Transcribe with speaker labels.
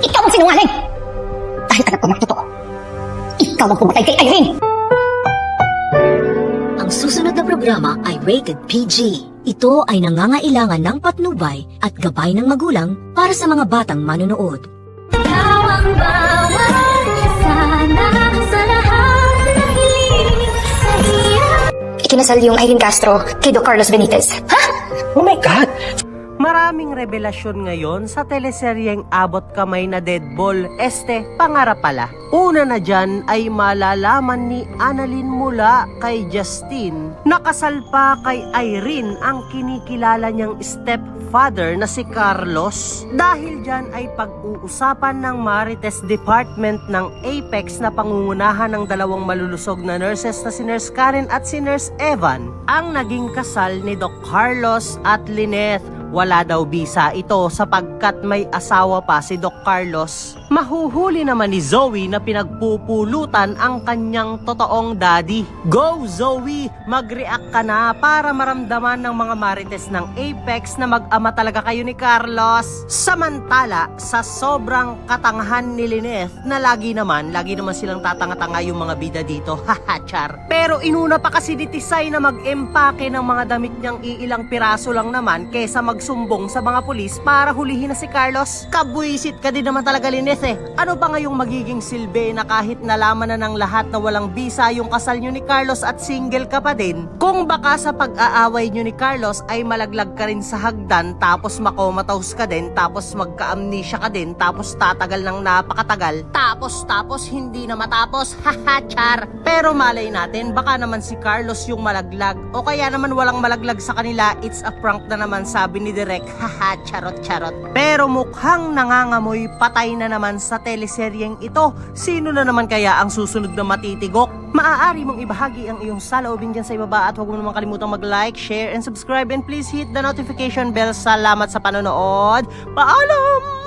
Speaker 1: Ikaw ang sinungaling! Dahil alam ko ng totoo, ikaw ang pumatay kay Irene!
Speaker 2: Ang susunod na programa ay rated PG. Ito ay nangangailangan ng patnubay at gabay ng magulang para sa mga batang manonood.
Speaker 3: Ang bawat sana sa lahat ng hiling sa hirap.
Speaker 1: Ikinasal yung Irene Castro kay Doc Carlos Benitez. Ha?
Speaker 4: Oh my God!
Speaker 5: Maraming revelasyon ngayon sa teleseryeng Abot Kamay na Deadball. Pangarap pala. Una na dyan ay malalaman ni Annalyn mula kay Justin. Nakasal pa kay Irene ang kinikilala niyang stepfather na si Carlos. Dahil dyan ay pag-uusapan ng Marites Department ng Apex na pangungunahan ng dalawang malulusog na nurses na si Nurse Karen at si Nurse Evan ang naging kasal ni Doc Carlos at Lynette. Wala daw bisa ito sapagkat may asawa pa si Doc Carlos. Mahuhuli naman ni Zoe na pinagpupulutan ang kanyang totoong daddy. Go Zoe! Mag-react ka na para maramdaman ng mga marites ng Apex na mag-ama talaga kayo ni Carlos. Samantala, sa sobrang katangahan ni Lynette na lagi naman silang tatanga-tanga yung mga bida dito. Haha, char. Pero inuna pa kasi ni Tisay na mag-empake ng mga damit niyang iilang piraso lang naman kesa magsumbong sa mga pulis para hulihin na si Carlos. Kabwisit ka din naman talaga, Lynette. Ano pa ngayong magiging silbi na kahit nalaman na ng lahat na walang bisa yung kasal nyo ni Carlos at single ka pa din? Kung baka sa pag-aaway nyo ni Carlos ay malaglag ka rin sa hagdan tapos makomatose ka din tapos magka-amnesia ka din tapos tatagal ng napakatagal tapos hindi na matapos. Haha, char. Pero malay natin baka naman si Carlos yung malaglag o kaya naman walang malaglag sa kanila, it's a prank na naman sabi ni Direk. Haha, charot. Pero mukhang nangangamoy patay na naman sa teleseryeng ito. Sino na naman kaya ang susunod na matitigok? Maaari mong ibahagi ang iyong saloobin dyan sa ibaba at huwag mo naman kalimutang mag-like, share, and subscribe, and please hit the notification bell. Salamat sa panonood. Paalam!